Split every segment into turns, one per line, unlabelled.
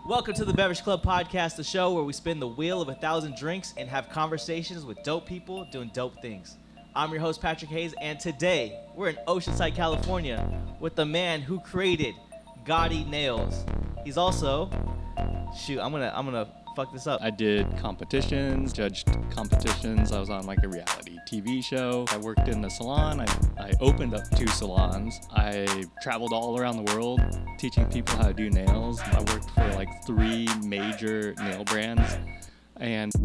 Welcome to the Beverage Club Podcast, the show where we spin the wheel of 1,000 drinks and have conversations with dope people doing dope things. I'm your host, Patrick Hayes, and today we're in Oceanside, California with the man who created Gotti Nails. He's also, I'm gonna fuck this up.
I did competitions, judged competitions. I was on like a reality TV show. I worked in the salon. I opened up 2 salons. I traveled all around the world teaching people how to do nails. I worked for like 3 major nail brands. And
I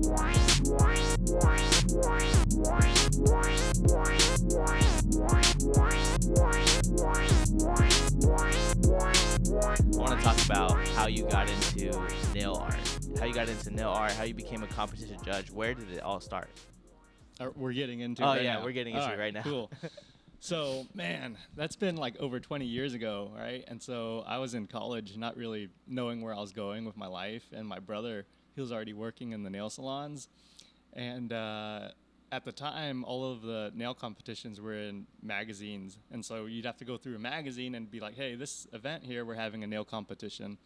want to talk about how you got into nail art. How you became a competition judge. Where did it all start?
we're getting into it
Oh,
right
yeah,
now.
we're getting into it right now.
Cool. So, man, that's been like over 20 years ago, right? And so I was in college not really knowing where I was going with my life. And my brother, he was already working in the nail salons. And at the time, all of the nail competitions were in magazines. And so you'd have to go through a magazine and be like, hey, this event here, we're having a nail competition.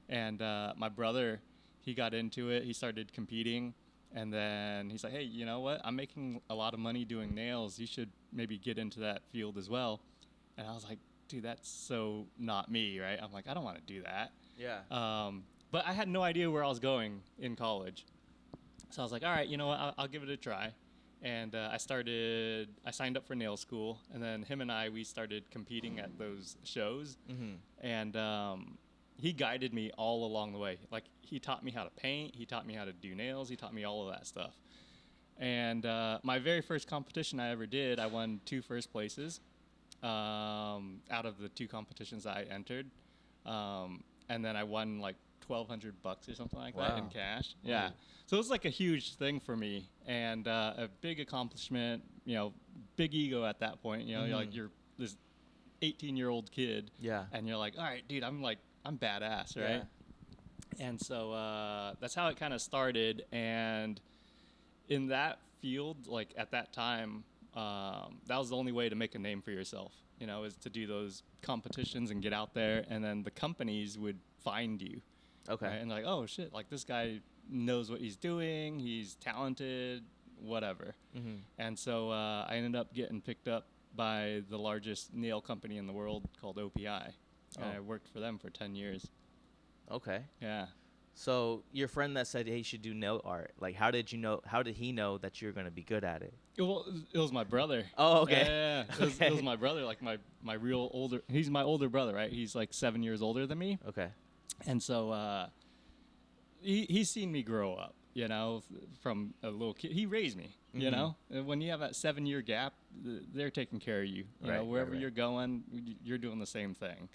And my brother, he got into it. He started competing. And then he's like, hey, you know what? I'm making a lot of money doing nails. You should maybe get into that field as well. And I was like, dude, that's so not me, right? I'm like, I don't want to do that.
Yeah.
But I had no idea where I was going in college. So I was like, all right, you know what? I'll give it a try. And I signed up for nail school. And then him and we started competing at those shows. Mm-hmm. And he guided me all along the way. Like, he taught me how to paint. He taught me how to do nails. He taught me all of that stuff. And my very first competition I ever did, I won 2 first places out of the 2 competitions I entered. And then I won like $1,200 or something like that in cash. Yeah. So it was like a huge thing for me and a big accomplishment, you know, big ego at that point. You know, you're this 18-year-old kid.
Yeah.
And you're like, all right, dude, I'm badass, right? Yeah. And so that's how it kind of started. And in that field, like at that time, that was the only way to make a name for yourself, you know, is to do those competitions and get out there. And then the companies would find you.
Okay.
Right? And like, oh, shit, like this guy knows what he's doing. He's talented, whatever. Mm-hmm. And so I ended up getting picked up by the largest nail company in the world called OPI. And I worked for them for 10 years.
Okay.
Yeah.
So your friend that said, hey, you should do nail art, like, how did he know that you're going to be good at it?
Well, it was my brother.
Oh, okay.
Yeah. It was my brother, like my real older, he's my older brother, right? He's like 7 years older than me.
Okay.
And so he's seen me grow up, you know, from a little kid. He raised me, you know. And when you have that 7-year gap, they're taking care of you. You know, wherever you're going, you're doing the same thing.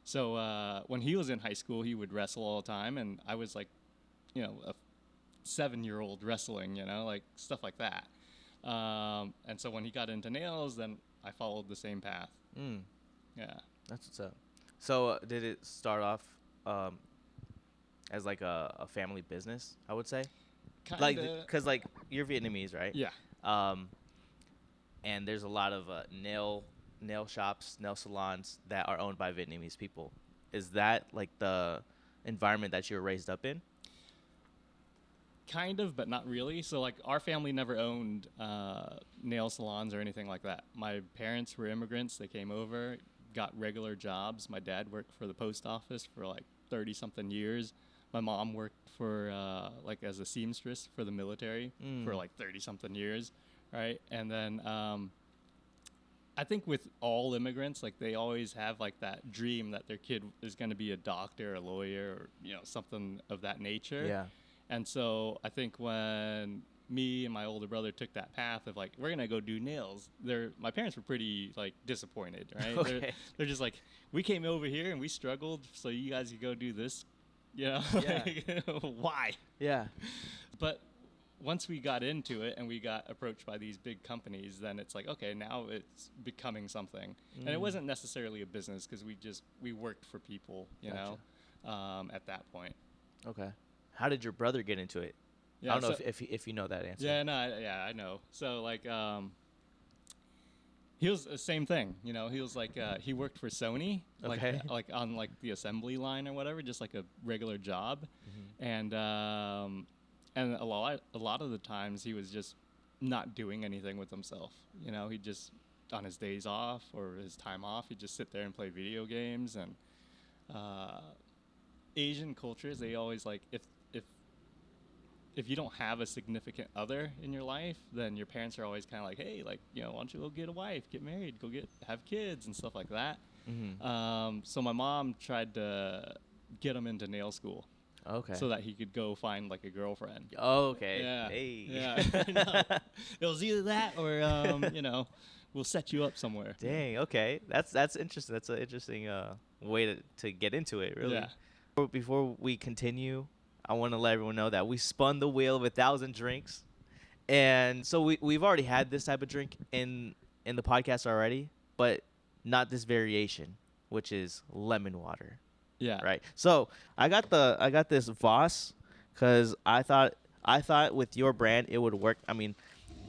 So when he was in high school, he would wrestle all the time, and I was like, you know, a 7-year-old wrestling, you know, like stuff like that. And so when he got into nails, then I followed the same path. Yeah.
That's what's up. So did it start off as like a family business, I would say?
Kinda.
Like, because like you're Vietnamese, right?
Yeah.
And there's a lot of nail shops, nail salons that are owned by Vietnamese people. Is that like the environment that you were raised up in?
Kind of, but not really. So like our family never owned nail salons or anything like that. My parents were immigrants. They came over, got regular jobs. My dad worked for the post office for like 30-something years. My mom worked for like as a seamstress for the military for like 30-something years, right? And then I think with all immigrants, like they always have like that dream that their kid is going to be a doctor, a lawyer, or, you know, something of that nature.
Yeah.
And so I think when me and my older brother took that path of like, we're going to go do nails, my parents were pretty like disappointed, right?
Okay.
They're just like, we came over here and we struggled, so you guys could go do this, you know?
Yeah.
Why?
Yeah.
But once we got into it and we got approached by these big companies, then it's like, okay, now it's becoming something. And it wasn't necessarily a business because we worked for people, you know, at that point.
Okay. How did your brother get into it?
Yeah,
I don't know if you know that answer.
Yeah, no, I know. So like, He was the same thing, you know. He was like he worked for Sony,
Okay.
like on like the assembly line or whatever, just like a regular job, and a lot of the times he was just not doing anything with himself. You know, he just on his days off or his time off, he'd just sit there and play video games. And Asian cultures, they always like if you don't have a significant other in your life, then your parents are always kind of like, hey, like, you know, why don't you go get a wife, get married, have kids and stuff like that. So my mom tried to get him into nail school.
Okay.
So that he could go find like a girlfriend.
Oh, okay.
Yeah.
Hey.
Yeah. It was either that or, you know, we'll set you up somewhere.
Dang. Okay. That's interesting. That's an interesting way to get into it. Really.
Yeah.
Before we continue, I want to let everyone know that we spun the wheel of 1,000 drinks, and so we've already had this type of drink in the podcast already, but not this variation, which is lemon water.
Yeah.
Right. So I got this Voss because I thought with your brand it would work. I mean,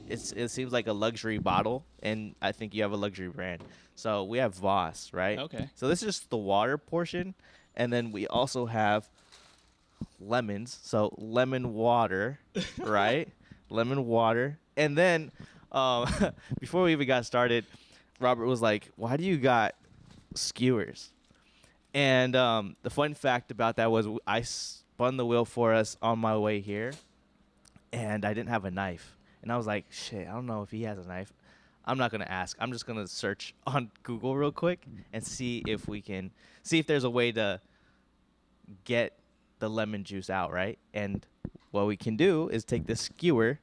it seems like a luxury bottle, and I think you have a luxury brand. So we have Voss, right?
Okay.
So this is just the water portion, and then we also have lemons. So lemon water, right? Lemon water. And then before we even got started, Robert was like, "Why do you got skewers?" And the fun fact about that was I spun the wheel for us on my way here, and I didn't have a knife. And I was like, shit, I don't know if he has a knife. I'm not going to ask. I'm just going to search on Google real quick and see if there's a way to get the lemon juice out, right? And what we can do is take the skewer,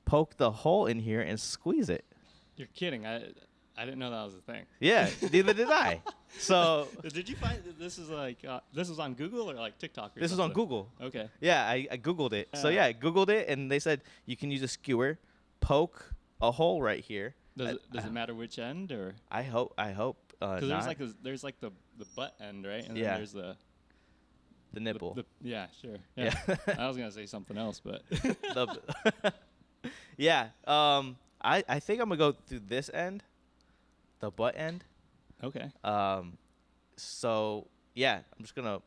poke the hole in here, and squeeze it.
You're kidding. I didn't know that was a thing.
Yeah, neither did I. So
did you find that this is like this was on Google or like TikTok?
This was on Google.
Okay.
Yeah, I Googled it. So yeah, I Googled it, and they said you can use a skewer, poke a hole right here.
Does it matter which end or?
I hope.
Because there's like the butt end, right? And then there's the
nipple.
Yeah, sure. Yeah. I was gonna say something else, but.
Yeah. I think I'm gonna go through this end, the butt end.
Okay.
So yeah, I'm just gonna.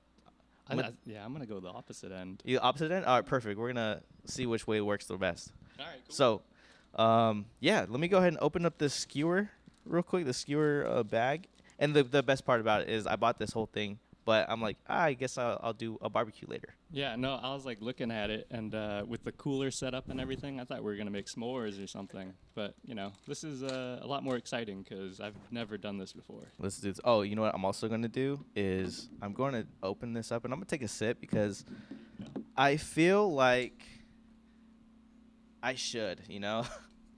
I'm gonna go the opposite end.
You opposite end? All right, perfect. We're gonna see which way works the best.
All right. Cool.
So, yeah, let me go ahead and open up this skewer real quick. The skewer bag, and the best part about it is I bought this whole thing, but I'm like, I guess I'll do a barbecue later.
Yeah. No, I was like looking at it, and with the cooler setup and everything, I thought we were gonna make s'mores or something. But you know, this is a lot more exciting because I've never done this before.
Let's do this. Oh, you know what I'm also gonna do is I'm going to open this up and I'm gonna take a sip because I feel like I should. You know,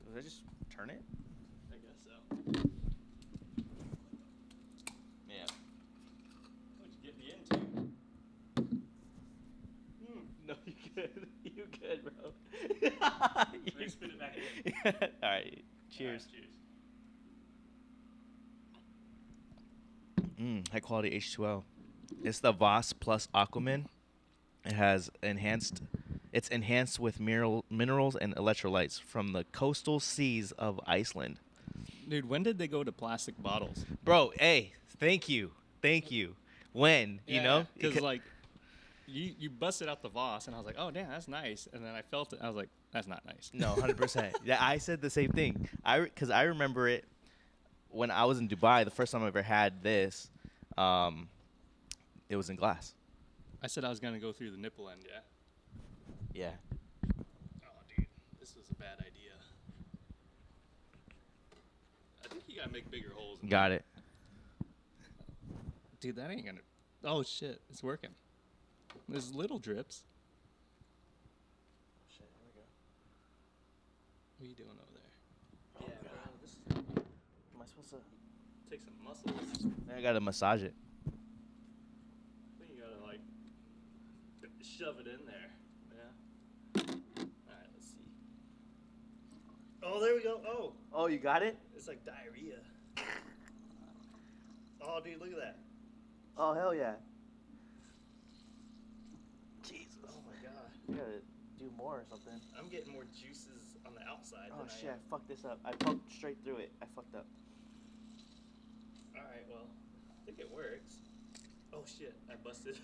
did I just turn it?
I guess so.
Yeah.
What'd you get me into?
No, you good. You good, bro.
Let spin it back again.
All right. Cheers. High quality H2O. It's the Voss Plus Aquaman. It's enhanced with minerals and electrolytes from the coastal seas of Iceland.
Dude, when did they go to plastic bottles?
Bro, hey, thank you. When, you know?
Because like, you busted out the Voss, and I was like, oh, damn, that's nice. And then I felt it, I was like, that's not nice.
No, 100%. Yeah, I said the same thing. Because I remember it when I was in Dubai, the first time I ever had this, it was in glass.
I said I was going to go through the nipple end, yeah?
Yeah.
Oh, dude, this was a bad idea. I think you got to make bigger holes.
Got it.
Dude, that ain't going to... Oh, shit, it's working. There's little drips.
Shit, here we go.
What are you doing over there?
Yeah, bro. This is... Am I supposed to...
Take some muscles.
I gotta massage it.
I think you gotta, like, shove it in there. Yeah. Alright, let's see. Oh, there we go. Oh.
Oh, you got it?
It's like diarrhea. Oh, dude, look at that.
Oh, hell yeah. Jesus.
Oh, my God.
You gotta do more or something.
I'm getting more juices on the outside
Oh,
than
shit,
I
I
am.
fucked this up. I poked straight through it. I fucked up.
well, I think it works. Oh shit, I busted.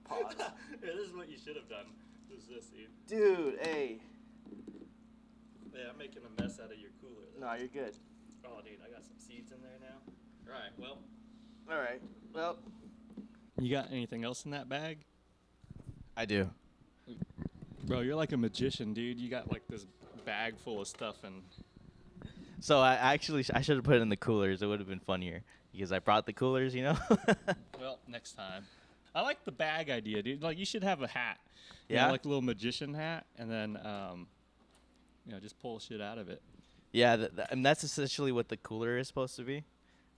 Pause.
Yeah, this is what you should have done. Was this, dude?
Dude, hey.
Yeah, I'm making a mess out of your cooler. Though.
No, you're good.
Oh, dude, I got some seeds in there now. Right, well.
All right. Well,
You got anything else in that bag?
I do.
Bro, you're like a magician, dude. You got like this bag full of stuff and...
So I should have put it in the coolers. It would have been funnier because I brought the coolers, you know?
Well, next time. I like the bag idea, dude. Like, you should have a hat. You
Yeah?
know, like a little magician hat, and then, just pull shit out of it.
Yeah, and that's essentially what the cooler is supposed to be.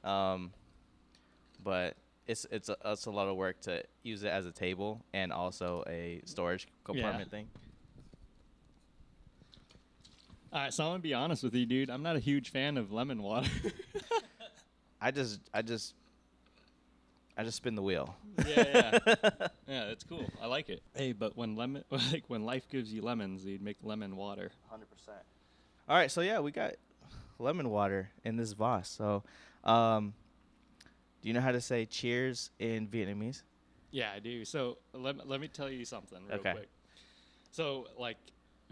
But it's a lot of work to use it as a table and also a storage compartment thing.
All right, so I'm gonna be honest with you, dude. I'm not a huge fan of lemon water.
I just spin the wheel.
Yeah. Yeah, it's cool. I like it. Hey, but when life gives you lemons, you'd make lemon water.
100%. All right, so yeah, we got lemon water in this vase. So, do you know how to say cheers in Vietnamese?
Yeah, I do. So let me tell you something real quick. So like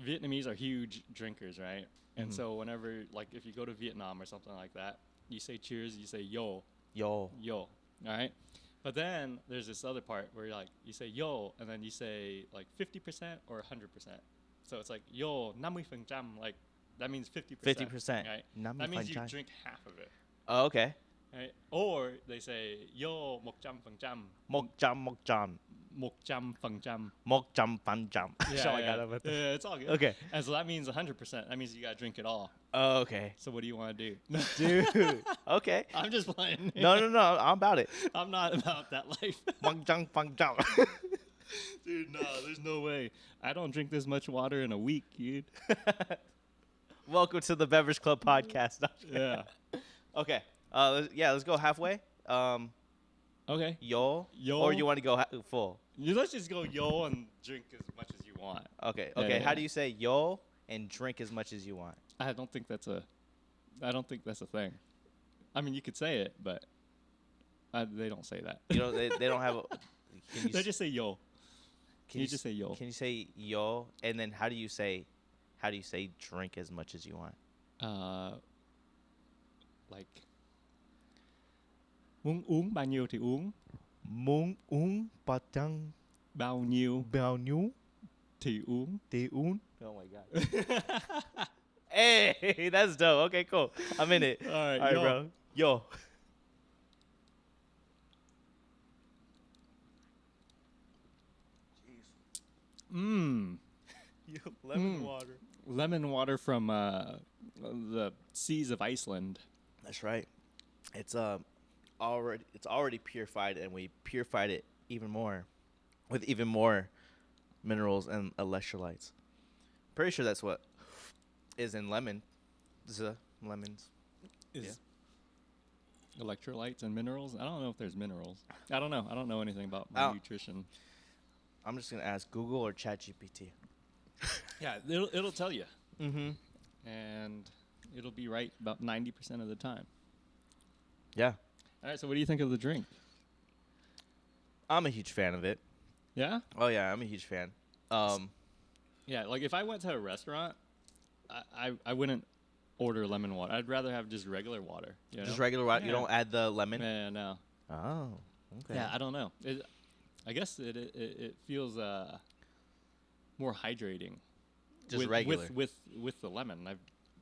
Vietnamese are huge drinkers, right? And so whenever like if you go to Vietnam or something like that, you say cheers, you say yo.
Yo.
Yo. All right? But then there's this other part where you're like you say yo and then you say like 50% or 100%. So it's like yo 50%, like that means 50%.
50%.
Right? That means you drink half of it.
Oh, okay.
Right? Or they say yo 100%.
Mokjam.
100%.
Mokjam panjam.
Yeah, it's all good.
Okay.
And so that means 100%. That means you gotta drink it all.
Oh, okay.
So what do you want to do?
Dude. Okay.
I'm just playing.
No. I'm about it.
I'm not about that life.
Pangjam pangjam.
Dude, no, there's no way. I don't drink this much water in a week, dude.
Welcome to the Beverage Club Podcast.
Yeah.
Okay. Let's go halfway.
Okay.
Yo.
Yo.
Or you want to go full?
Let's just go yo and drink as much as you want.
Okay.
Yeah,
Okay.
yeah.
How do you say yo and drink as much as you want?
I don't think that's a thing. I mean, you could say it, but they don't say that.
You know, they don't have a.
They just say yo.
Can
you just say yo?
Can you say yo? And then how do you say drink as much as you want?
Like muốn uống bao nhiêu thì uống.
Muốn uống
Bao nhiêu thì uống.
Oh my god. Hey, that's dope. Okay, cool. I'm in it.
All right,
yo. Bro. Yo. Lemon water.
Lemon water from the seas of Iceland.
That's right. It's already purified, and we purified it even more with even more minerals and electrolytes. Pretty sure that's what is in lemon. Lemons.
Electrolytes and minerals? I don't know if there's minerals. I don't know. I don't know anything about my nutrition.
I'm just gonna ask Google or ChatGPT.
Yeah, it'll tell you.
Mm-hmm.
And it'll be right about 90% of the time.
Yeah.
All right, so what do you think of the drink?
I'm a huge fan of it.
Yeah?
Oh yeah, I'm a huge fan.
Yeah, like if I went to a restaurant, I wouldn't order lemon water. I'd rather have just regular water. You know?
Just regular water.
Yeah.
You don't add the lemon.
Yeah, no.
Oh. Okay.
Yeah, I don't know. I guess it feels more hydrating.
Just regular.
With the lemon.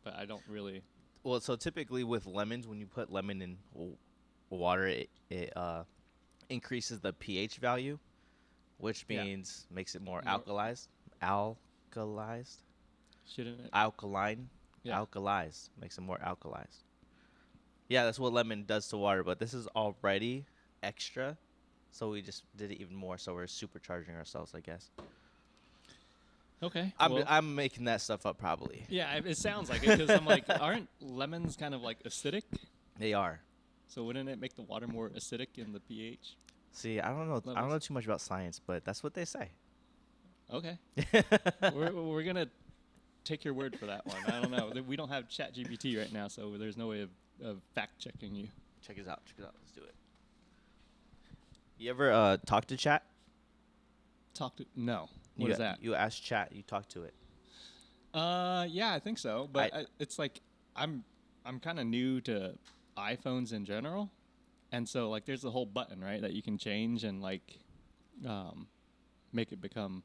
But I don't really.
Well, so typically with lemons, when you put lemon in water, it increases the pH value, which means makes it more alkalized. Alkalized?
Shouldn't it?
Alkaline.
Yeah.
Alkalized. Makes it more alkalized. Yeah, that's what lemon does to water, but this is already extra, so we just did it even more, so we're supercharging ourselves, I guess.
Okay.
I'm making that stuff up probably.
Yeah, it sounds like it, because I'm like, aren't lemons kind of like acidic?
They are.
So wouldn't it make the water more acidic in the pH?
See, I don't know. I don't know too much about science, but that's what they say.
Okay. we're gonna take your word for that one. I don't know. We don't have ChatGPT right now, so there's no way of fact checking you.
Check it out. Let's do it. You ever talk to chat?
No. What is that?
You ask chat. You talk to it.
Yeah, I think so. But it's like I'm kind of new to iPhones in general, and so like there's the whole button, right, that you can change and like make it become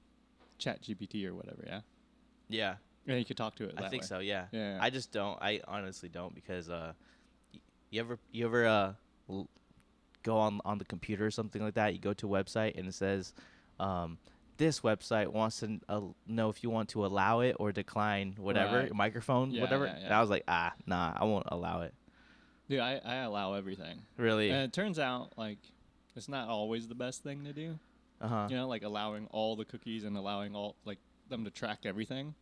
Chat GPT or whatever. Yeah.
Yeah.
Yeah, you could talk to it.
I think so. Yeah.
Yeah.
I just don't. I honestly don't because you ever go on the computer or something like that. You go to a website and it says, this website wants to know if you want to allow it or decline whatever
Right.
microphone,
Yeah,
whatever.
yeah, yeah.
And I was like, nah, I won't allow it.
Dude, I allow everything.
Really?
And it turns out like it's not always the best thing to do.
Uh-huh.
You know, like allowing all the cookies and allowing all like them to track everything.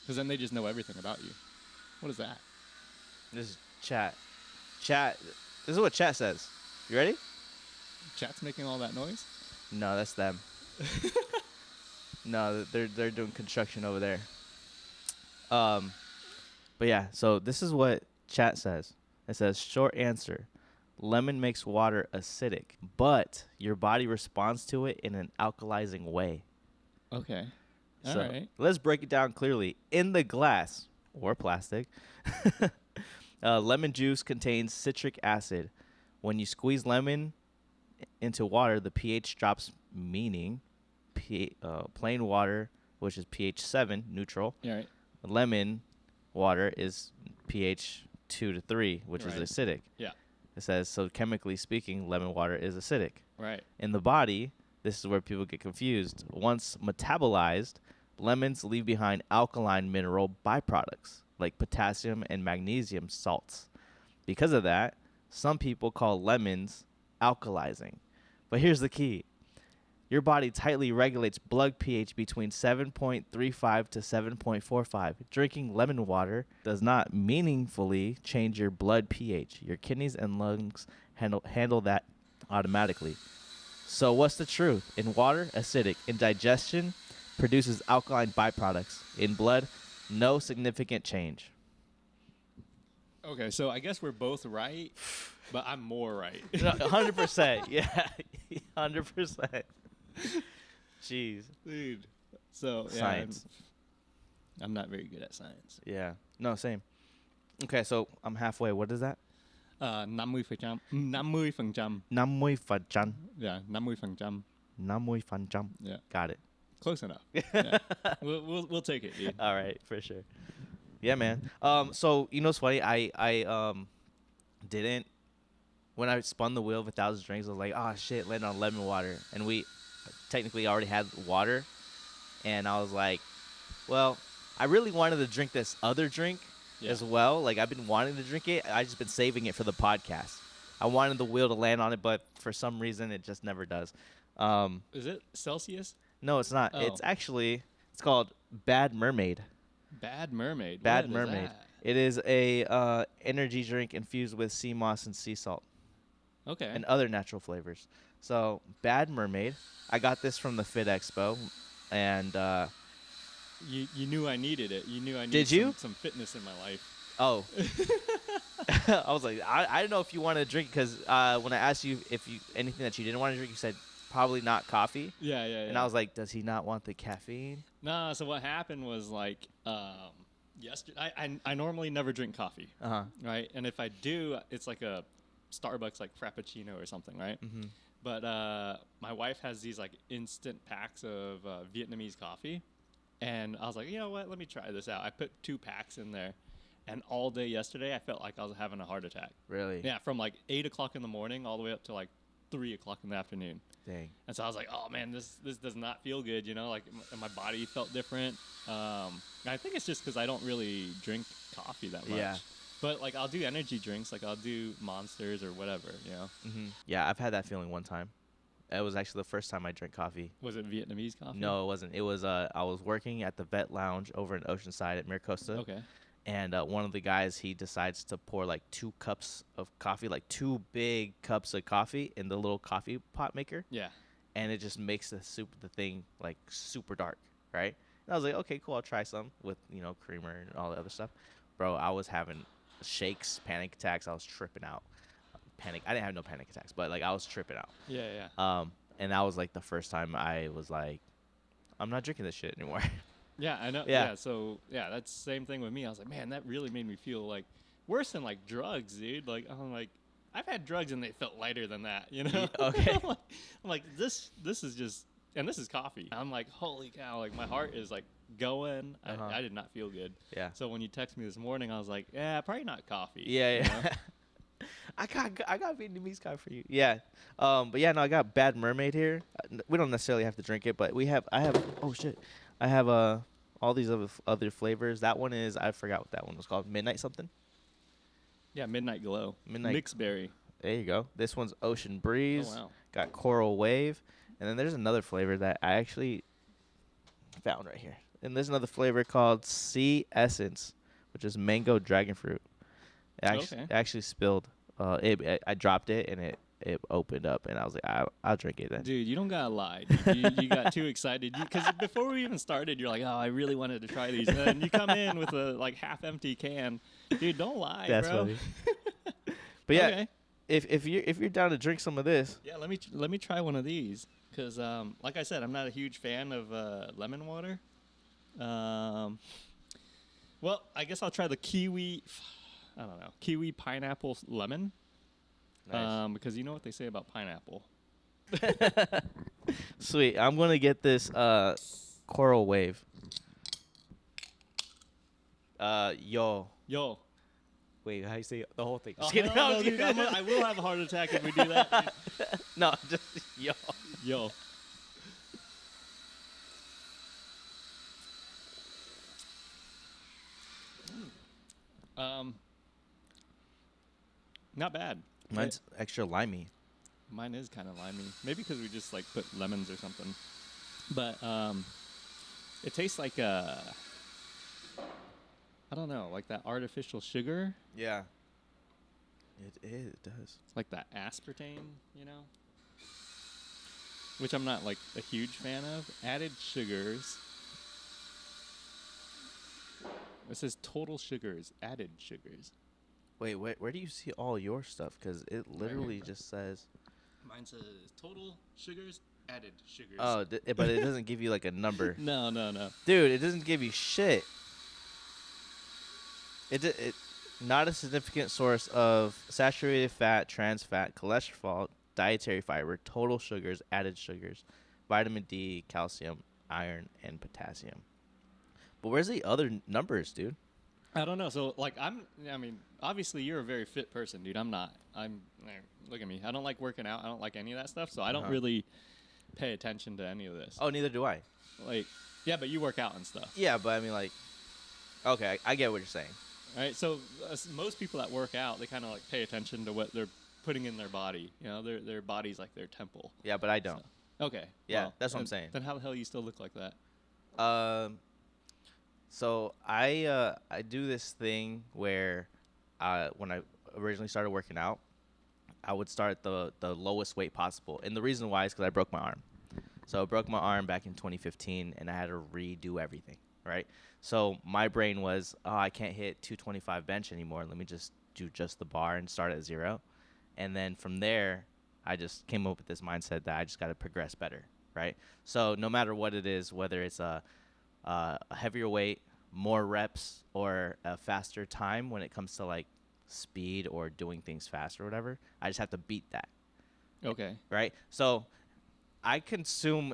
Because then they just know everything about you. What is that?
This is chat. Chat. This is what chat says. You ready?
Chat's making all that noise?
No, that's them. No, they're doing construction over there. But yeah, so this is what chat says. It says short answer. Lemon makes water acidic, but your body responds to it in an alkalizing way.
Okay.
So
All right.
let's break it down clearly. In the glass or plastic, lemon juice contains citric acid. When you squeeze lemon into water, the pH drops, meaning plain water, which is pH 7, neutral.
Yeah, right.
Lemon water is pH 2 to 3, which is
Right.
acidic.
Yeah.
It says, so chemically speaking, lemon water is acidic.
Right.
In the body, this is where people get confused. Once metabolized, lemons leave behind alkaline mineral byproducts like potassium and magnesium salts. Because of that, some people call lemons alkalizing. But here's the key. Your body tightly regulates blood pH between 7.35 to 7.45. Drinking lemon water does not meaningfully change your blood pH. Your kidneys and lungs handle that automatically. So what's the truth? In water, acidic. In digestion, produces alkaline byproducts. In blood, no significant change.
Okay, so I guess we're both right, but I'm more right.
100%. Yeah, 100%. Jeez.
Dude. So, yeah.
Science.
I'm not very good at science.
Yeah. No, same. Okay, so I'm halfway. What is that?
50%. 50%.
50%.
Yeah, 50%.
50%.
Yeah.
Got it.
Close enough. Yeah. We'll take it, dude.
All right, for sure. Yeah, man. So you know what's funny? I didn't when I spun the wheel of 1,000 drinks. I was like, oh shit, landed on lemon water, and we technically already had water, and I was like, well, I really wanted to drink this other drink as well. Like I've been wanting to drink it. I just been saving it for the podcast. I wanted the wheel to land on it, but for some reason it just never does.
Is it Celsius?
No, it's not.
Oh.
It's called Bad Mermaid.
Bad Mermaid.
Bad
What is
Mermaid.
that?
It is a energy drink infused with sea moss and sea salt
Okay.
and other natural flavors. So Bad Mermaid. I got this from the Fit Expo, and
You knew I needed it. You knew I needed
Did you?
some fitness in my life.
oh, I was like, I didn't know if you wanted to drink because when I asked you if you anything that you didn't want to drink, you said probably not coffee.
Yeah.
And I was like, does he not want the caffeine?
No, so what happened was like yesterday I normally never drink coffee.
Uh-huh.
Right? And if I do, it's like a Starbucks like Frappuccino or something, right?
Mm-hmm.
But my wife has these like instant packs of Vietnamese coffee. And I was like, you know what? Let me try this out. I put 2 packs in there. And all day yesterday, I felt like I was having a heart attack.
Really?
Yeah, from like 8 o'clock in the morning all the way up to like 3 o'clock in the afternoon.
Dang.
And so I was like, oh, man, this does not feel good, you know? Like my body felt different. I think it's just because I don't really drink coffee that much.
Yeah.
But like I'll do energy drinks. Like I'll do Monsters or whatever, you know?
Mm-hmm. Yeah, I've had that feeling one time. It was actually the first time I drank coffee.
Was it Vietnamese coffee?
No, it wasn't. It was I was working at the Vet Lounge over in Oceanside at Miracosta.
Okay.
And one of the guys, he decides to pour like 2 cups of coffee, like 2 big cups of coffee in the little coffee pot maker.
Yeah.
And it just makes the thing like super dark, right? And I was like, okay, cool, I'll try some with, creamer and all the other stuff. Bro, I was having shakes, panic attacks. I was tripping out. I didn't have no panic attacks, but like I was tripping out.
Yeah.
And that was like the first time I was like, I'm not drinking this shit anymore.
Yeah, I know.
Yeah.
Yeah. So yeah, that's the same thing with me. I was like, man, that really made me feel like worse than like drugs, dude. Like I'm like, I've had drugs and they felt lighter than that, you know?
Okay.
I'm like, this is just, and this is coffee. I'm like, holy cow! Like my heart is like going. I did not feel good.
Yeah.
So when you text me this morning, I was like, yeah, probably not coffee.
Yeah.
you know?
I got Vietnamese guy for you. Yeah. But yeah, no, I got Bad Mermaid here. We don't necessarily have to drink it, but I have oh shit. I have all these other flavors. That one is, I forgot what that one was called. Midnight something?
Yeah, Midnight Glow.
Midnight.
Mixed berry.
There you go. This one's Ocean Breeze.
Oh, wow.
Got Coral Wave. And then there's another flavor that I actually found right here. And there's another flavor called Sea Essence, which is mango dragon fruit. It actually spilled. I dropped it and it opened up, and I was like, I'll drink it then.
Dude, you don't gotta lie. You got too excited because before we even started, you're like, oh, I really wanted to try these, and then you come in with a like half-empty can. Dude, don't lie,
That's
bro.
funny. But yeah,
Okay.
if you're down to drink some of this,
Yeah, let me try one of these because, like I said, I'm not a huge fan of lemon water. Well, I guess I'll try the kiwi. I don't know, kiwi pineapple lemon.
Nice.
Because you know what they say about pineapple.
Sweet. I'm gonna get this Coral Wave. Yo. Wait, how you say the whole thing? Just kidding.
No, dude, I will have a heart attack if we do that. Dude.
No, just yo.
Yo. Not bad.
Mine's extra limey.
Mine is kind of limey. Maybe because we just like put lemons or something. But it tastes like I don't know, like that artificial sugar.
Yeah. It does.
It's like that aspartame, you know? Which I'm not like a huge fan of. Added sugars. It says total sugars, added sugars.
Wait, where do you see all your stuff? Because it literally just says.
Mine says total sugars, added sugars.
Oh, but it doesn't give you like a number.
No.
Dude, it doesn't give you shit. It not a significant source of saturated fat, trans fat, cholesterol, dietary fiber, total sugars, added sugars, vitamin D, calcium, iron, and potassium. But where's the other numbers, dude?
I don't know. So, like, I mean, obviously you're a very fit person, dude. I'm not. Look at me. I don't like working out. I don't like any of that stuff. So I don't really pay attention to any of this.
Oh, neither do I.
Like, yeah, but you work out and stuff.
Yeah, but I mean, like, okay, I get what you're saying.
All right. So most people that work out, they kind of like pay attention to what they're putting in their body. You know, their body's like their temple.
Yeah, but I don't.
So, okay.
Yeah,
well,
that's what I'm saying.
Then how the hell you still look like that?
So I do this thing where when I originally started working out, I would start the lowest weight possible. And the reason why is because I broke my arm. So I broke my arm back in 2015, and I had to redo everything, right? So my brain was, oh, I can't hit 225 bench anymore. Let me just do just the bar and start at 0. And then from there, I just came up with this mindset that I just got to progress better, right? So no matter what it is, whether it's a heavier weight, more reps, or a faster time when it comes to like speed or doing things fast or whatever, I just have to beat that.
Okay.
Right? So I consume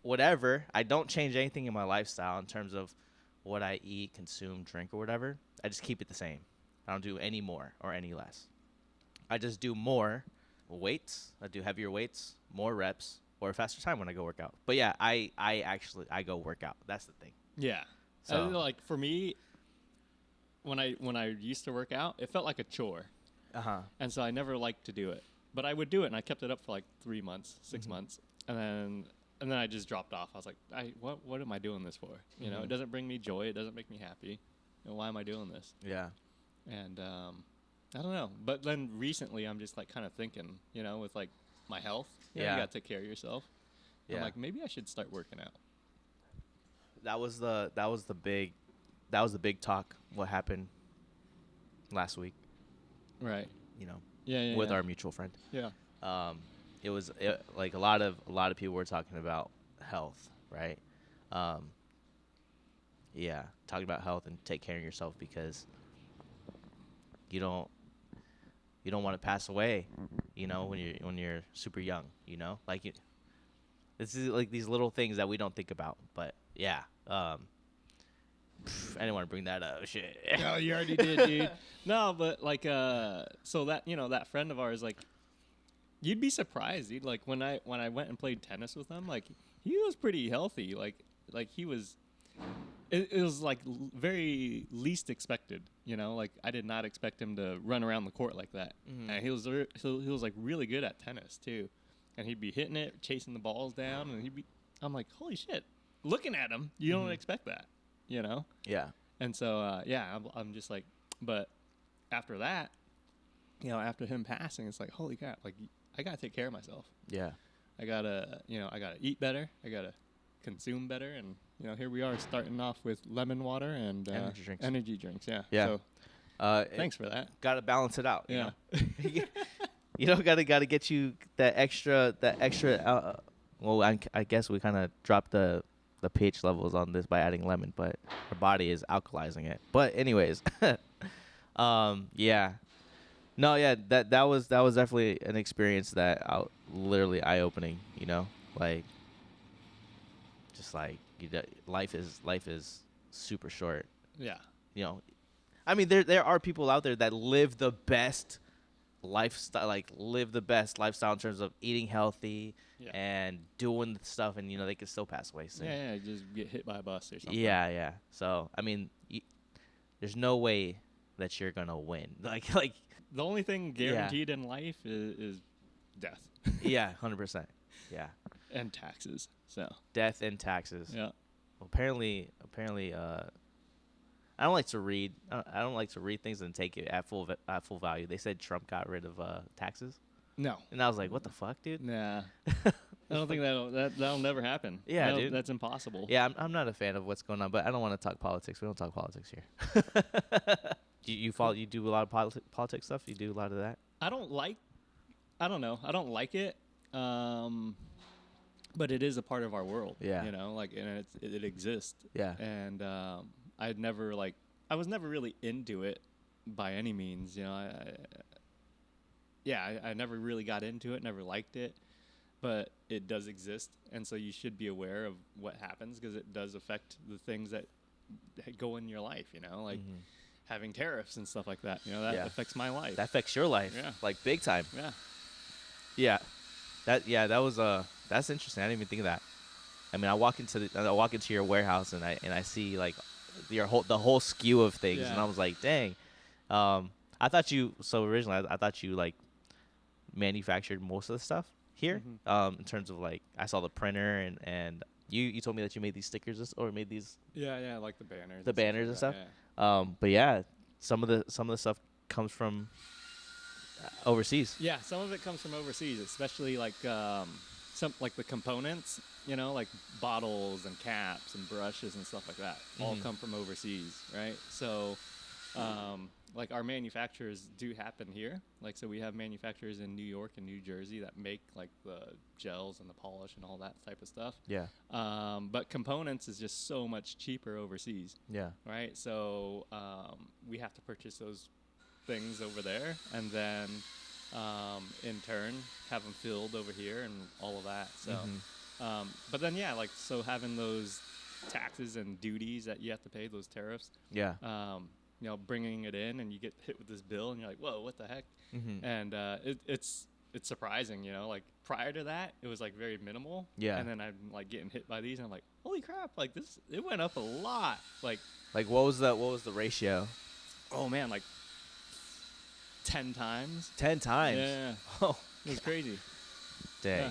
whatever. I don't change anything in my lifestyle in terms of what I eat, consume, drink, or whatever. I just keep it the same. I don't do any more or any less. I just do more weights. I do heavier weights, more reps, or a faster time when I go work out. But yeah, I go work out. That's the thing.
Yeah.
So
like for me, when I used to work out, it felt like a chore. And so I never liked to do it. But I would do it, and I kept it up for like 3 months, 6 months, and then I just dropped off. I was like, what am I doing this for? You know, it doesn't bring me joy. It doesn't make me happy. You know, why am I doing this?
Yeah.
And I don't know. But then recently, I'm just like kind of thinking, you know, with like my health. You know, you got to take care of yourself. Yeah. I'm like, maybe I should start working out.
That was the big talk. What happened last week.
Right.
You know,
Yeah.
with our mutual friend.
Yeah.
It was like a lot of people were talking about health, right? Yeah, talking about health and take care of yourself because you don't want to pass away, you know, when you're super young, you know, like this is like these little things that we don't think about, but yeah, I didn't want to bring that up. Shit.
No, you already did, dude. No, but like, so that, you know, that friend of ours, like, you'd be surprised, dude. Like when I went and played tennis with him, like he was pretty healthy. Like he was. It was like very least expected, you know. Like I did not expect him to run around the court like that.
Mm-hmm.
And he was like really good at tennis too, and he'd be hitting it, chasing the balls down, and I'm like, holy shit! Looking at him, you don't expect that, you know.
Yeah.
And so yeah, I'm just like, but after that, you know, after him passing, it's like, holy crap! Like I gotta take care of myself.
Yeah.
I gotta eat better. I gotta consume better, and you know, here we are starting off with lemon water and energy drinks. Yeah.
Yeah.
So, thanks for that.
Got to balance it out.
Yeah.
You know, got to get you that extra. Well, I guess we kind of dropped the pH levels on this by adding lemon, but our body is alkalizing it. But anyways, yeah. No, yeah, that was definitely an experience that literally eye opening. You know, like just like life is super short.
Yeah.
You know, I mean there are people out there that live the best lifestyle, in terms of eating healthy and doing stuff, and you know they can still pass away soon.
Yeah, just get hit by a bus or something.
Yeah. So I mean, there's no way that you're gonna win. Like
the only thing guaranteed in life is death.
Yeah, 100%. Yeah.
And taxes. So
death and taxes.
Yeah.
Well, apparently, I don't like to read. I don't like to read things and take it at full value. They said Trump got rid of taxes.
No.
And I was like, what the fuck, dude?
Nah. I don't think that'll never happen.
Yeah, dude.
That's impossible.
Yeah, I'm not a fan of what's going on, but I don't want to talk politics. We don't talk politics here. You do a lot of politics stuff? You do a lot of that?
I don't know. I don't like it. But it is a part of our world. Yeah. You know, like, and it exists.
Yeah.
And I was never really into it by any means. You know, I never really got into it, never liked it, but it does exist. And so you should be aware of what happens because it does affect the things that go in your life, you know, like having tariffs and stuff like that. You know, that affects my life.
That affects your life.
Yeah.
Like big time.
Yeah.
Yeah. That was that's interesting. I didn't even think of that. I mean, I walk into your warehouse and I see like the whole SKU of things, and I was like, dang. I thought you like manufactured most of the stuff here. In terms of like, I saw the printer and you told me that you made these stickers or made these.
Yeah, like the banners.
The banners and stuff.
Yeah.
But yeah, some of the stuff comes from overseas.
Yeah, some of it comes from overseas, especially like some like the components, you know, like bottles and caps and brushes and stuff like that all come from overseas, right? So like our manufacturers do happen here. Like, so we have manufacturers in New York and New Jersey that make like the gels and the polish and all that type of stuff.
Yeah.
But components is just so much cheaper overseas.
Yeah.
Right. So we have to purchase those things over there and then in turn have them filled over here and all of that. So, but then, yeah, like, so having those taxes and duties that you have to pay, those tariffs.
Yeah.
You know, bringing it in and you get hit with this bill and you're like, whoa, what the heck? And it's surprising, you know, like prior to that, it was like very minimal. Yeah. And then I'm like getting hit by these and I'm like, holy crap, like it went up a lot. Like
what was the ratio?
Oh man, like 10 times.
10 times?
Yeah.
Oh,
it was crazy.
Dang. Yeah.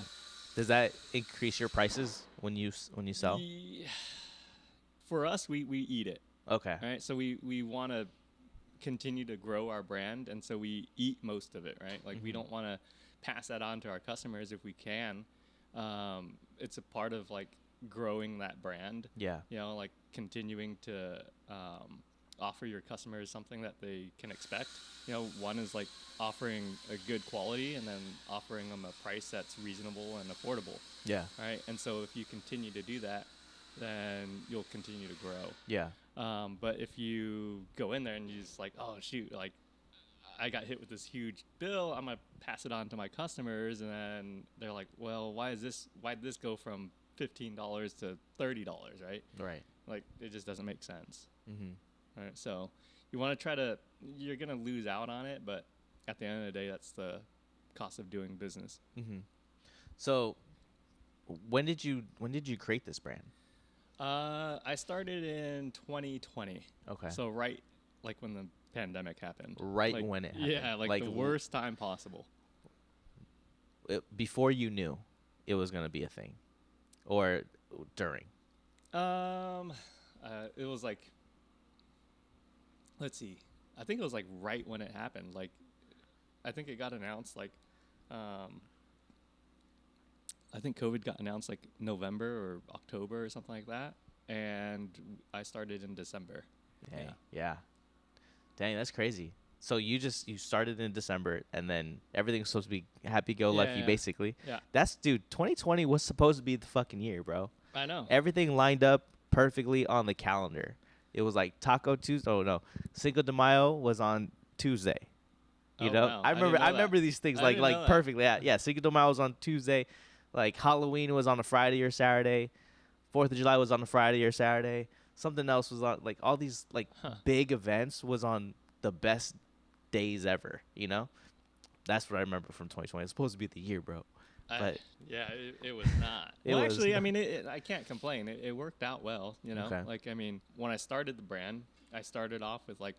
Does that increase your prices when you sell?
Yeah. For us, we eat it.
Okay.
Right. So we want to continue to grow our brand, and so we eat most of it. Right. Like we don't want to pass that on to our customers if we can. It's a part of like growing that brand.
Yeah.
You know, like continuing to offer your customers something that they can expect. One is like offering a good quality and then offering them a price that's reasonable and affordable.
Yeah.
Right. And so if you continue to do that, then you'll continue to grow.
Yeah.
But if you go in there and you just like, oh shoot, like I got hit with this huge bill, I'm gonna pass it on to my customers, and then they're like, well, why'd this go from $15 to $30, right?
Right.
Like it just doesn't make sense.
Mm-hmm.
Right. So you want to you're gonna lose out on it, but at the end of the day, that's the cost of doing business.
Mm-hmm. So when did you create this brand?
I started in 2020.
Okay.
So right, like when the pandemic happened.
Right, like, when it happened.
Yeah, like the worst time possible.
Before you knew it was going to be a thing, or during?
It was like, let's see. I think it was like right when it happened. Like, I think it got announced like, I think COVID got announced like November or October or something like that, and I started in December.
Dang, yeah. Dang, that's crazy. So you started in December, and then everything's supposed to be happy-go-lucky, basically.
Yeah.
Dude, 2020 was supposed to be the fucking year, bro.
I know.
Everything lined up perfectly on the calendar. It was like Taco Tuesday. Oh, no. Cinco de Mayo was on Tuesday. You know?
Wow.
I remember these things like perfectly. Yeah, Cinco de Mayo was on Tuesday. Like Halloween was on a Friday or Saturday. 4th of July was on a Friday or Saturday. Something else was on, like, all these, like, big events was on the best days ever, you know? That's what I remember from 2020. It's supposed to be the year, bro. But
it was not. Actually, I mean, I can't complain. It worked out well, you know?
Okay.
Like, I mean, when I started the brand, I started off with, like,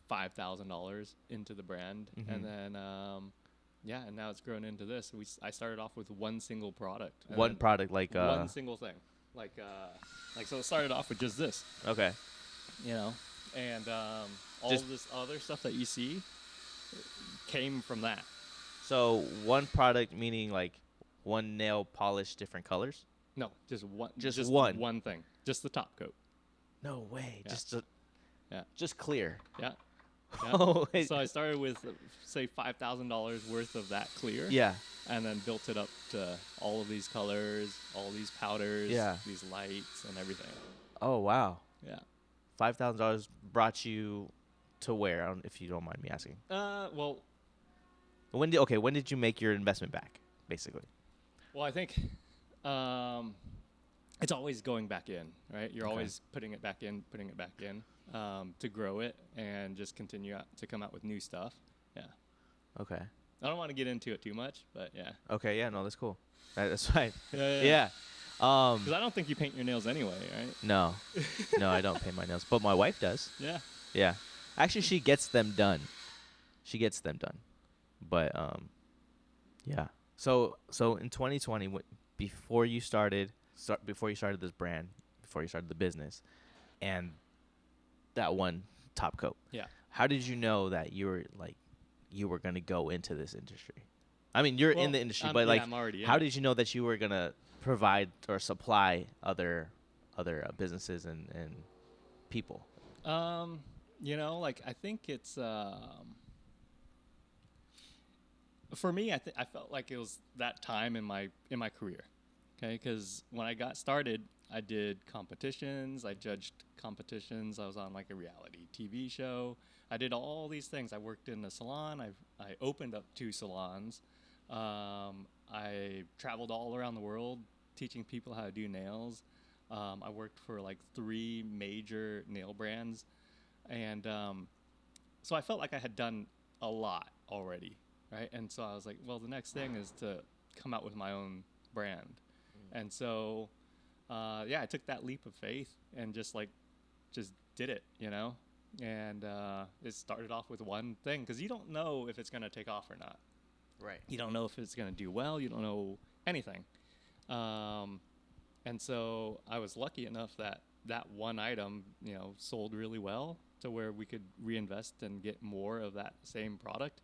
$5,000 into the brand. Mm-hmm. And then, and now it's grown into this. I started off with one single product.
One product, like...
one single thing. So it started off with just this.
Okay.
You know, and all of this other stuff that you see came from that.
So one product meaning like one nail polish, different colors?
No, just one.
Just one.
One thing. Just the top coat.
No way.
Yeah.
Just clear.
Yeah.
Oh,
so I started with, say, $5,000 worth of that clear.
Yeah.
And then built it up to all of these colors, all these powders, these lights, and everything.
Oh, wow.
Yeah.
$5,000 brought you to where, if you don't mind me asking?
Well.
When did you make your investment back, basically?
Well, I think it's always going back in, right? You're always putting it back in, to grow it and just continue to come out with new stuff. Yeah.
Okay.
I don't want to get into it too much, but yeah.
Okay, yeah, no, that's cool. That's fine.
Yeah. Because I don't think you paint your nails anyway, right?
No. No, I don't paint my nails, but my wife does.
Yeah.
Yeah. Actually, she gets them done. But yeah. So in 2020, before you started this brand, before you started the business, and that one top coat.
Yeah.
How did you know that you were going to go into this industry? I mean, you're in the industry, but like,
I'm already
how did you know that you were going to provide or supply other businesses and people?
You know, like, I think it's for me, I felt like it was that time in my career. Okay, because when I got started, I did competitions. I judged competitions. I was on like a reality TV show. I did all these things. I worked in a salon. I opened up 2 salons. I traveled all around the world teaching people how to do nails. I worked for like 3 major nail brands. And so I felt like I had done a lot already, right? And so I was like, well, the next thing is to come out with my own brand. And so, I took that leap of faith and just did it, you know? And it started off with one thing, because you don't know if it's going to take off or not.
Right.
You don't know if it's going to do well. You don't know anything. And so I was lucky enough that one item, you know, sold really well to where we could reinvest and get more of that same product.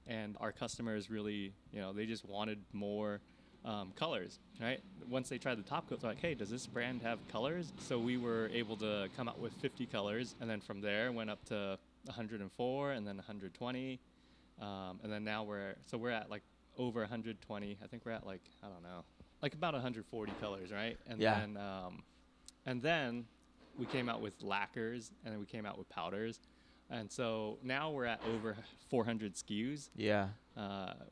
And our customers really, you know, they just wanted more colors, right? Once they tried the top coat, they're like, hey, does this brand have colors? So we were able to come out with 50 colors, and then from there went up to 104 and then 120. And then now we're at like over 120. I think we're at like, I don't know, like about 140 colors, right? And then we came out with lacquers, and then we came out with powders. And so now we're at over 400 SKUs.
Yeah.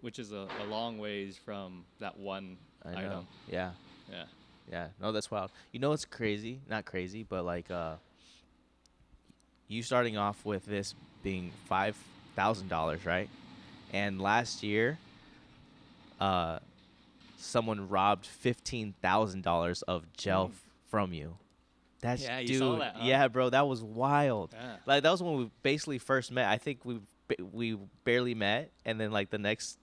Which is a long ways from that one
I know.
item.
Yeah.
Yeah.
Yeah. No, that's wild. You know what's crazy? Not crazy, but like you starting off with this being $5,000, right? And last year, someone robbed $15,000 of gel from you. That's
Yeah, you
dude.
saw that, huh?
Yeah, bro, that was wild.
Yeah.
Like that was when we basically first met. I think we barely met, and then like the next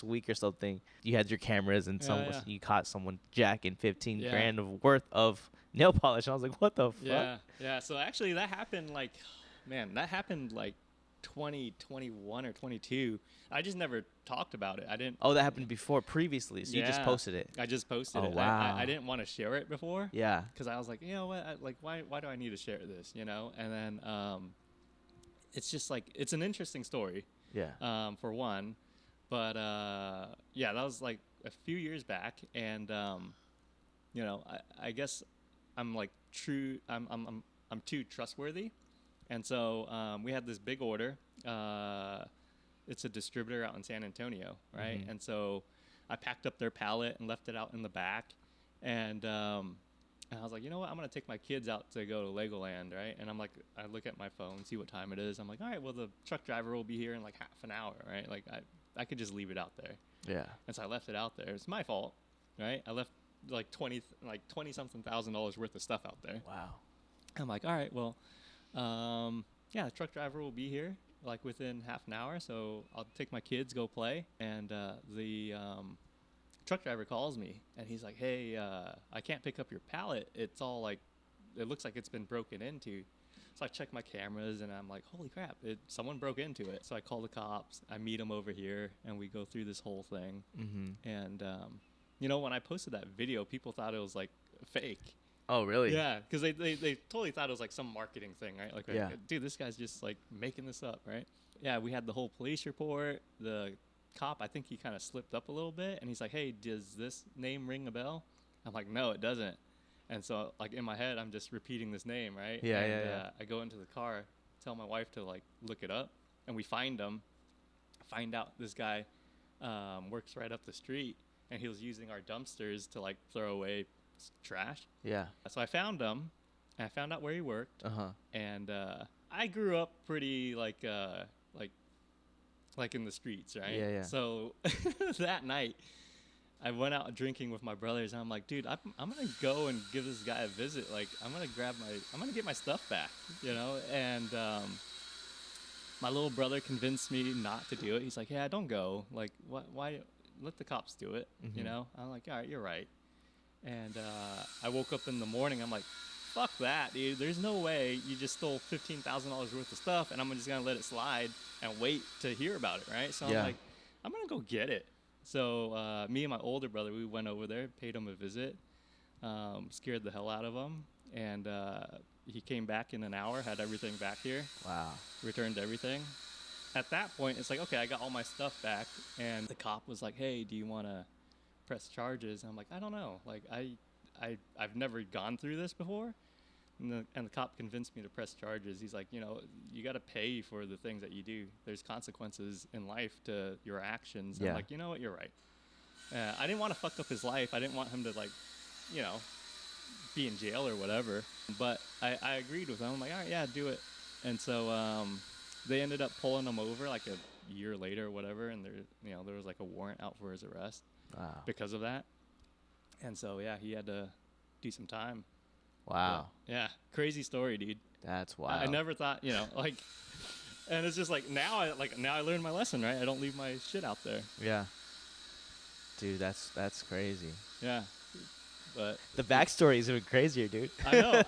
week or something, you had your cameras and you caught someone jacking 15 grand of worth of nail polish. And I was like, what the fuck?
Yeah. So actually, that happened like 2021 or 22. I just never talked about it. I didn't.
Oh, that happened previously. So you just posted it.
I just posted it.
Wow.
I didn't want to share it before.
Yeah.
Because I was like, you know what? Why do I need to share this? You know? And then it's just like, it's an interesting story.
Yeah.
For one. But that was like a few years back, and you know, I guess I'm like I'm too trustworthy. And so we had this big order. It's a distributor out in San Antonio, right?
Mm-hmm.
And so I packed up their pallet and left it out in the back. And I was like, you know what? I'm going to take my kids out to go to Legoland, right? And I'm like, I look at my phone, see what time it is. I'm like, all right, well, the truck driver will be here in like half an hour, right? Like I could just leave it out there.
Yeah.
And so I left it out there. It's my fault, right? I left like 20-something thousand worth of stuff out there.
Wow.
I'm like, all right, well, the truck driver will be here like within half an hour, so I'll take my kids, go play. And the truck driver calls me, and he's like, hey, I can't pick up your pallet. It's all like, it looks like it's been broken into. So I check my cameras, and I'm like, holy crap, someone broke into it. So I call the cops. I meet them over here, and we go through this whole thing.
Mm-hmm.
And, you know, when I posted that video, people thought it was like fake.
Oh, really?
Yeah, because they totally thought it was like some marketing thing, right? Like, dude, this guy's just like making this up, right? Yeah, we had the whole police report. The cop, I think he kind of slipped up a little bit, and he's like, hey, does this name ring a bell? I'm like, no, it doesn't. And so, like, in my head, I'm just repeating this name, right?
Yeah.
I go into the car, tell my wife to, like, look it up, and we find him. Find out this guy works right up the street, and he was using our dumpsters to, like, throw away trash.
Yeah.
So I found him, and I found out where he worked.
Uh-huh.
And I grew up pretty, like in the streets, right?
Yeah.
So that night, I went out drinking with my brothers, and I'm like, dude, I'm gonna go and give this guy a visit. Like, I'm gonna get my stuff back, you know? And my little brother convinced me not to do it. He's like, yeah, don't go. Like, why? Let the cops do it, you know? I'm like, all right, you're right. And I woke up in the morning. I'm like, fuck that, dude. There's no way you just stole $15,000 worth of stuff, and I'm just gonna let it slide and wait to hear about it, right? So I'm like, I'm gonna go get it. So me and my older brother, we went over there, paid him a visit, scared the hell out of him, and he came back in an hour, had everything back here.
Wow. Returned
everything. At that point, it's like, okay, I got all my stuff back, and the cop was like, hey, do you want to press charges? And I'm like, I don't know. Like, I've never gone through this before. And the cop convinced me to press charges. He's like, you know, you got to pay for the things that you do. There's consequences in life to your actions. Yeah. I'm like, you know what? You're right. I didn't want to fuck up his life. I didn't want him to, like, you know, be in jail or whatever. But I agreed with him. I'm like, all right, yeah, do it. And so they ended up pulling him over like a year later or whatever. And there was like a warrant out for his arrest.
Wow.
Because of that. And so, yeah, he had to do some time.
Wow.
But, yeah. Crazy story, dude.
That's wild.
I never thought, you know, like, and it's just like now I learned my lesson, right? I don't leave my shit out there.
Yeah. Dude, that's crazy.
Yeah. But
the backstory is even crazier, dude.
I know.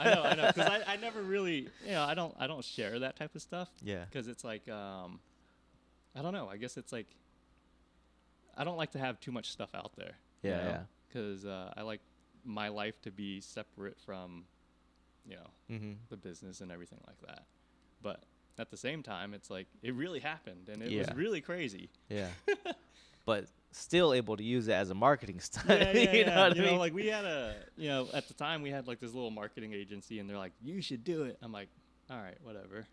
Because I never really, you know, I don't share that type of stuff.
Yeah.
Because it's like, I don't know. I guess it's like, I don't like to have too much stuff out there.
Yeah.
Because I like my life to be separate from,
Mm-hmm.
the business and everything like that. But at the same time, it's like it really happened, and it
Yeah.
was really crazy.
Yeah. But still able to use it as a marketing stunt.
Yeah.
You know what I mean?
Like we had at the time we had like this little marketing agency, and they're like, you should do it. I'm like, all right, whatever.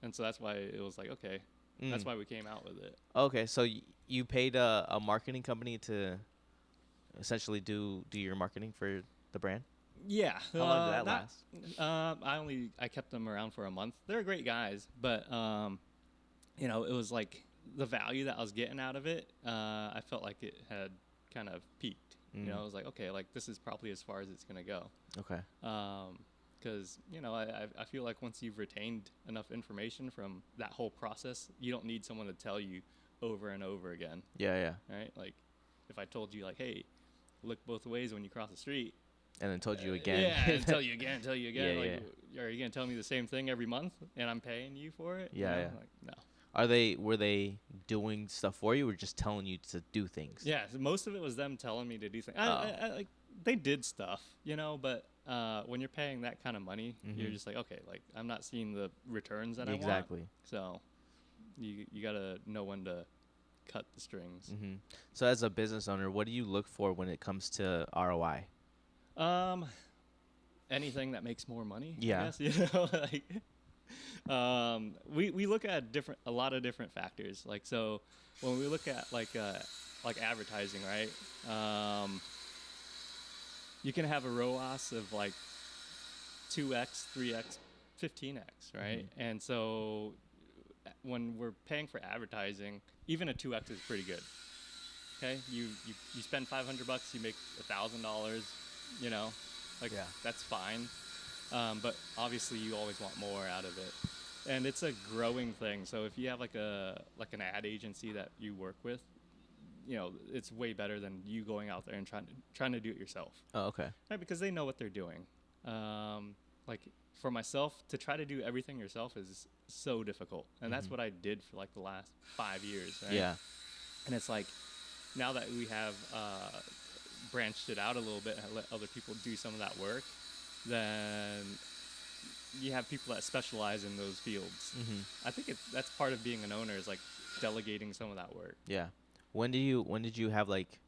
And so that's why it was like, okay, that's why we came out with it.
Okay, so you paid a marketing company to essentially do your marketing for the brand?
Yeah.
How long did that last?
I kept them around for a month. They're great guys, but it was like the value that I was getting out of it. I felt like it had kind of peaked. I was like, okay, like this is probably as far as it's gonna go.
Okay.
Because I feel like once you've retained enough information from that whole process, you don't need someone to tell you over and over again.
Yeah.
Right? Like if I told you like, hey, look both ways when you cross the street.
And then told you again.
Yeah, and tell you again.
Yeah,
Like, are you gonna tell me the same thing every month, and I'm paying you for it?
Yeah, yeah.
Like, no.
Were they doing stuff for you, or just telling you to do things?
Yeah, so most of it was them telling me to do things. Like they did stuff, but when you're paying that kind of money, you're just like, okay, like I'm not seeing the returns that I want.
Exactly.
So you gotta know when to cut the strings.
Mm-hmm. So as a business owner, what do you look for when it comes to ROI?
Anything that makes more money.
Yeah.
I guess, we look at a lot of different factors. Like, so when we look at like advertising, right? You can have a ROAS of like 2x, 3x, 15x, right?
Mm-hmm.
And so when we're paying for advertising, even a 2x is pretty good. Okay, you spend $500, you make $1,000. That's fine. But obviously you always want more out of it. And it's a growing thing. So if you have like an ad agency that you work with, it's way better than you going out there and trying to do it yourself.
Oh, okay.
Right, because they know what they're doing. Like for myself, to try to do everything yourself is so difficult. And that's what I did for like the last 5 years, right?
Yeah.
And it's like, now that we have branched it out a little bit and let other people do some of that work, then you have people that specialize in those fields.
Mm-hmm.
I think that's part of being an owner, is like delegating some of that work.
Yeah. When did you have like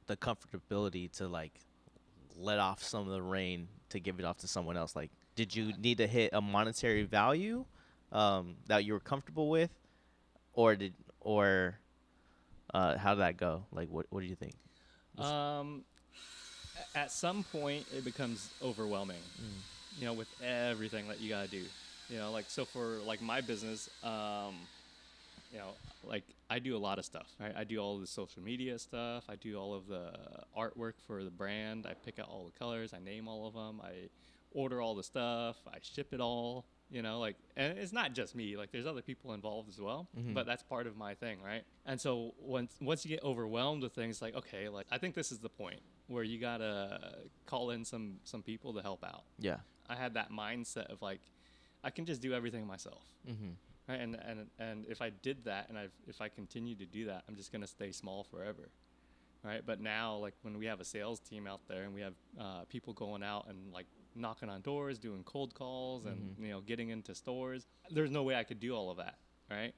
the comfortability to like let off some of the reign to give it off to someone else? Like, did you need to hit a monetary value that you were comfortable with, or how did that go? Like, what do you think?
At some point, it becomes overwhelming. With everything that you gotta do. Like, so for like my business, like I do a lot of stuff, right? I do all the social media stuff. I do all of the artwork for the brand. I pick out all the colors. I name all of them. I order all the stuff. I ship it all, and it's not just me. Like, there's other people involved as well, but that's part of my thing, right? And so once you get overwhelmed with things, like, okay, like I think this is the point where you gotta call in some people to help out.
Yeah.
I had that mindset of like, I can just do everything myself.
Mm-hmm.
Right? And if I did that, and if I continue to do that, I'm just gonna stay small forever, right? But now, like when we have a sales team out there and we have people going out and like knocking on doors, doing cold calls, and getting into stores, there's no way I could do all of that, right?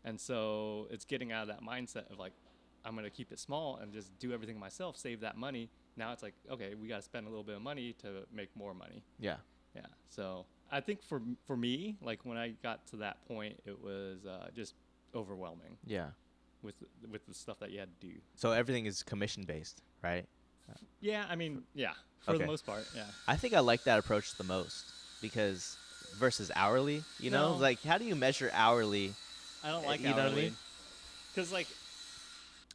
And so it's getting out of that mindset of like, I'm gonna keep it small and just do everything myself, save that money. Now it's like, okay, we gotta spend a little bit of money to make more money.
Yeah.
Yeah. So I think for me, like when I got to that point, it was just overwhelming.
Yeah.
With the stuff that you had to do.
So everything is commission based, right?
Yeah, I mean, yeah, for the most part, yeah.
I think I like that approach the most, because versus hourly, like how do you measure hourly?
I don't like
you
hourly.
Know what I mean?
Because like,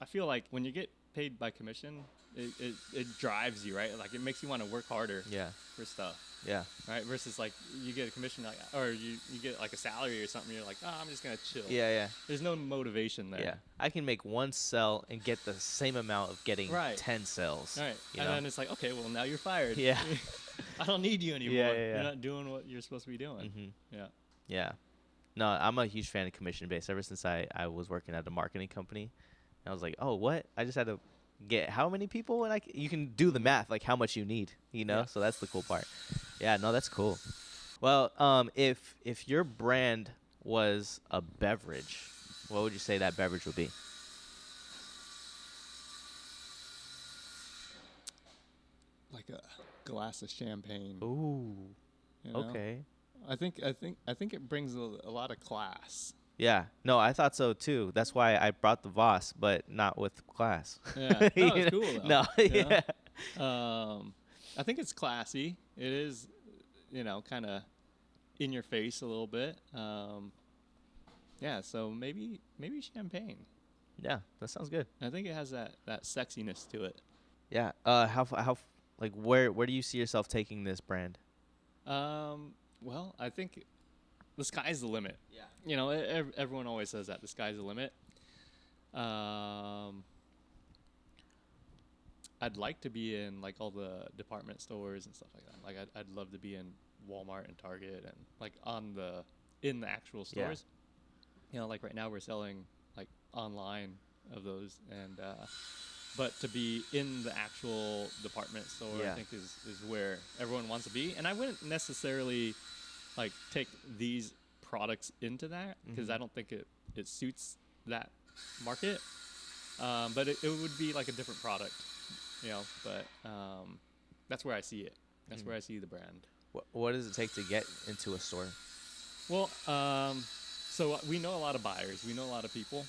I feel like when you get paid by commission, it drives you, right? Like it makes you want to work harder.
Yeah.
For stuff.
Yeah.
Right. Versus like you get a commission, like, or you get like a salary or something. You're like, oh, I'm just gonna chill.
Yeah, yeah.
There's no motivation there.
Yeah. I can make one sell and get the same amount of getting 10 sales.
Right. And then it's like, okay, well now you're fired.
Yeah.
I don't need you anymore.
Yeah.
You're not doing what you're supposed to be doing.
Mm-hmm.
Yeah.
Yeah. No, I'm a huge fan of commission based. Ever since I was working at a marketing company, and I was like, oh, what? I just had to get how many people, and you can do the math, like how much you need, you know.
Yeah.
So that's the cool part. Yeah, no, that's cool. Well, if your brand was a beverage, what would you say that beverage would be?
Like a glass of champagne.
Ooh,
You know?
okay.
I think it brings a lot of class.
Yeah, no, I thought so too. That's why I brought the Voss, but not with class.
Yeah,
You
no, it's
know?
cool though.
No,
you
yeah.
know? I think it's classy. It is, kind of in your face a little bit. Yeah, so maybe champagne.
Yeah, that sounds good.
I think it has that sexiness to it.
Yeah. Like where do you see yourself taking this brand?
Well, I think the sky's the limit.
Yeah.
You know, everyone always says that the sky's the limit. I'd like to be in like all the department stores and stuff like that. Like I'd love to be in Walmart and Target and like in the actual stores. You know, like right now we're selling like online of those, and but to be in the actual department store, I think is where everyone wants to be. And I wouldn't necessarily like take these products into that because I don't think it suits that market. But it would be like a different product, you know. But that's where I see it. That's where I see the brand.
What does it take to get into a store?
Well, so we know a lot of buyers. We know a lot of people.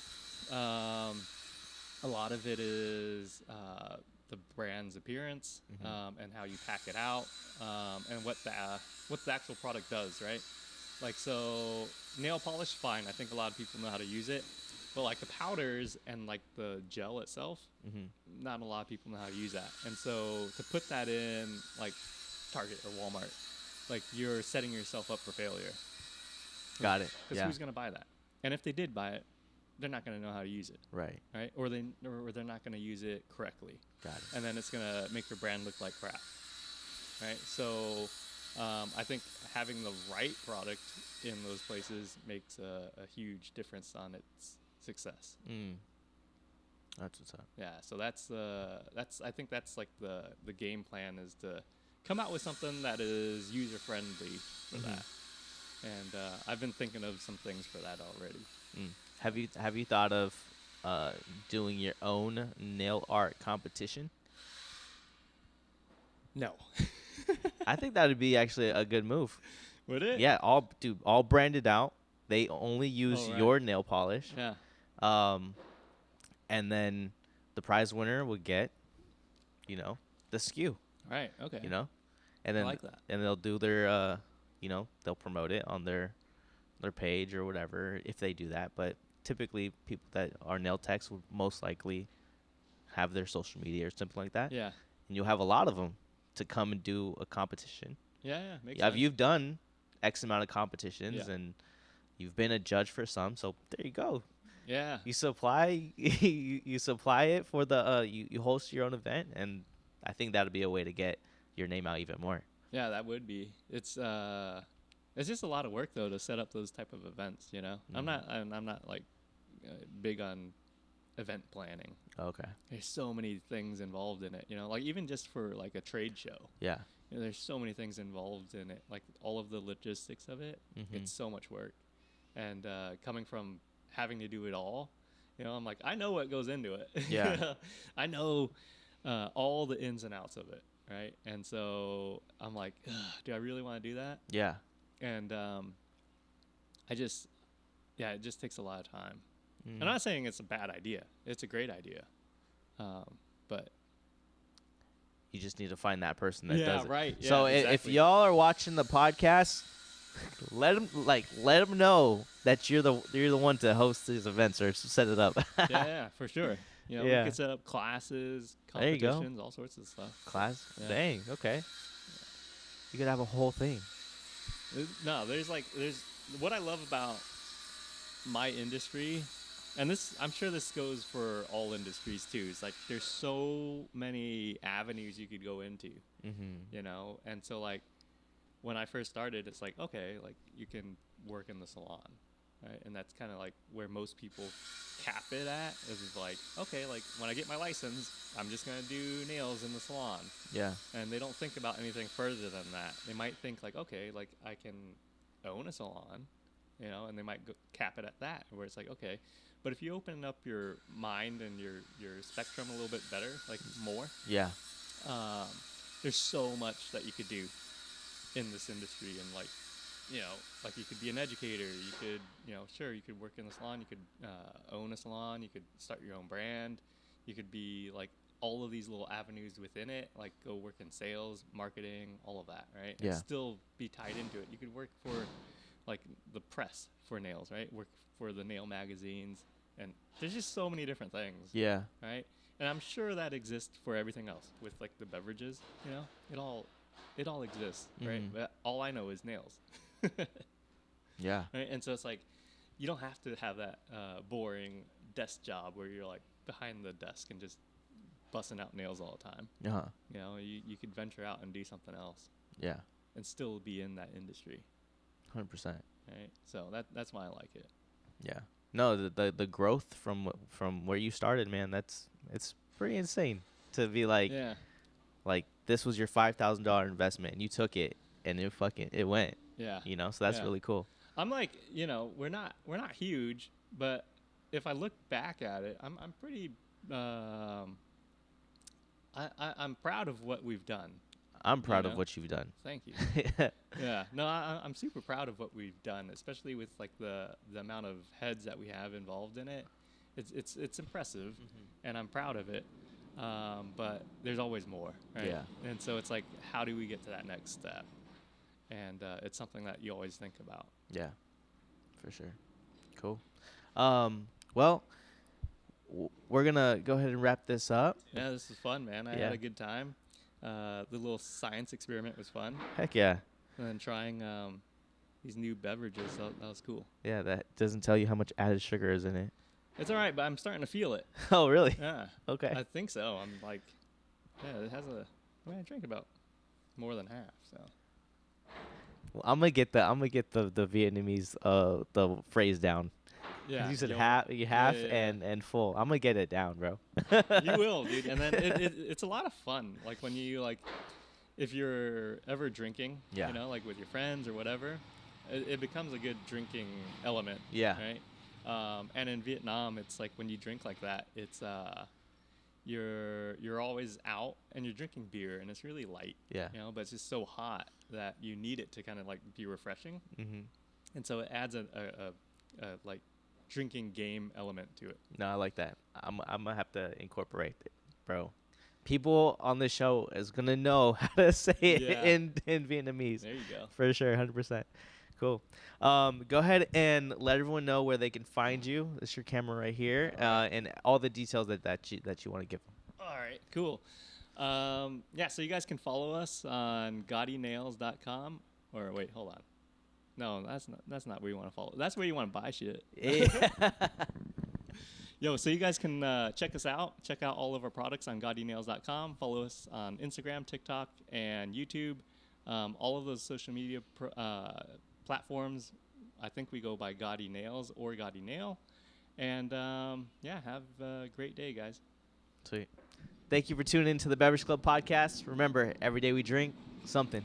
A lot of it is the brand's appearance and how you pack it out and what the actual product does, right? Like, so nail polish, fine. I think a lot of people know how to use it. But like the powders and like the gel itself, not a lot of people know how to use that. And so to put that in like Target or Walmart, like you're setting yourself up for failure.
Got it.
Because who's going to buy that? And if they did buy it, they're not going to know how to use it.
Right.
Right? Or they're not going to use it correctly.
Got it.
And then it's going to make your brand look like crap. Right? So I think having the right product in those places makes a huge difference on its success.
That's what's up.
Yeah, so I think that's like the game plan is to come out with something that is user friendly for that. And I've been thinking of some things for that already.
Have you thought of doing your own nail art competition?
No.
I think that would be actually a good move.
Would it?
Yeah, all branded out. They only use your nail polish.
Yeah.
And then the prize winner would get, the SKU.
Right. Okay.
And then
I like that.
And they'll do their, they'll promote it on their page or whatever if they do that. But typically, people that are nail techs would most likely have their social media or something like that.
Yeah.
And you'll have a lot of them to come and do a competition.
Yeah. Makes sense.
You've done X amount of competitions,
Yeah.
and you've been a judge for some. So there you go.
Yeah.
You supply you supply it for the you host your own event, and I think that'd be a way to get your name out even more.
Yeah, that would be. It's just a lot of work though to set up those type of events. I'm not like big on event planning.
Okay.
There's so many things involved in it. Like even just for like a trade show.
Yeah.
There's so many things involved in it. Like all of the logistics of it. It's so much work, and coming from having to do it all, I'm like, I know what goes into it.
Yeah.
I know all the ins and outs of it, right? And so I'm like, do I really want to do that?
Yeah.
And it just takes a lot of time. I'm not saying it's a bad idea. It's a great idea. But
you just need to find that person that does it.
Right. Yeah,
so
exactly.
if y'all are watching the podcast, let them know that you're the one to host these events or set it up.
yeah, for sure. We could set up classes,
There you go.
competitions, all sorts of stuff.
Class.
Yeah.
Dang. Okay. You could have a whole thing.
No, there's what I love about my industry, and I'm sure this goes for all industries too. It's like there's so many avenues you could go into, and so like when I first started, it's like, okay, like you can work in the salon, right? And that's kind of like where most people cap it at, is like, okay, like when I get my license, I'm just gonna do nails in the salon.
Yeah.
And they don't think about anything further than that. They might think like, okay, like I can own a salon, you know, and they might cap it at that, where it's like, okay, but if you open up your mind and your spectrum a little bit better, like more,
Yeah.
there's so much that you could do in this industry. And like, you know, like you could be an educator, you could, you know, sure, you could work in the salon, you could own a salon, you could start your own brand, you could be like all of these little avenues within it, like go work in sales, marketing, all of that, right?
Yeah.
And still be tied into it. You could work for like the press for nails, right? Work for the nail magazines, and there's just so many different things.
Yeah.
Right? And I'm sure that exists for everything else with like the beverages, you know, it all exists, right? But all I know is nails.
Yeah.
Right? And so it's like, you don't have to have that boring desk job where you're like behind the desk and just busting out nails all the time.
Uh-huh.
You know, you could venture out and do something else
Yeah.
and still be in that industry.
100%.
Right? So that's why I like it.
Yeah. No, the growth from where you started, man, it's pretty insane to be like,
Yeah.
like this was your $5,000 investment and you took it and it went,
Yeah.
you know, so that's
Yeah.
really cool.
I'm like, you know, we're not huge, but if I look back at it, I'm pretty I'm proud of what we've done.
I'm proud
know?
of what you've done.
Thank you. Yeah. No, I'm super proud of what we've done, especially with like the amount of heads that we have involved in it. It's impressive, and I'm proud of it. But there's always more, right?
Yeah.
And so it's like, how do we get to that next step? And it's something that you always think about.
Yeah, for sure. Cool. Well, we're going to go ahead and wrap this up.
Yeah, this was fun, man. I had a good time. The little science experiment was fun.
Heck yeah.
And then trying these new beverages, that was cool.
Yeah, that doesn't tell you how much added sugar is in it.
It's all right, but I'm starting to feel it.
Oh, really?
Yeah.
Okay.
I think so. I'm like, yeah, it has I drink about more than half, so.
Well, I'm gonna get the Vietnamese the phrase down.
Yeah.
You said
you'll-
half
yeah.
and full. I'm gonna get it down, bro.
You will, dude. And then it's a lot of fun. Like when you like, if you're ever drinking,
Yeah.
you know, like with your friends or whatever, it becomes a good drinking element.
Yeah.
Right. And in Vietnam, it's like when you drink like that, it's you're always out and you're drinking beer and it's really light.
Yeah.
You know, but it's just so hot that you need it to kind of like be refreshing.
Mm-hmm.
And so it adds a like drinking game element to it.
No, I like that. I'm gonna have to incorporate it, bro. People on this show is gonna know how to say it
Yeah.
in Vietnamese.
There you go.
For sure, 100%. Cool. Go ahead and let everyone know where they can find you. This is your camera right here, and all the details that you want to give them.
All right, cool. Yeah, so you guys can follow us on GottiNails.com. Or wait, hold on. No, that's not where you want to follow. That's where you want to buy shit. Yo, so you guys can check us out. Check out all of our products on GottiNails.com. Follow us on Instagram, TikTok, and YouTube. All of those social media platforms, I think we go by Gotti Nails or Gotti Nail. And yeah, have a great day, guys.
Sweet. Thank you for tuning in to the Beverage Club Podcast. Remember, every day we drink something.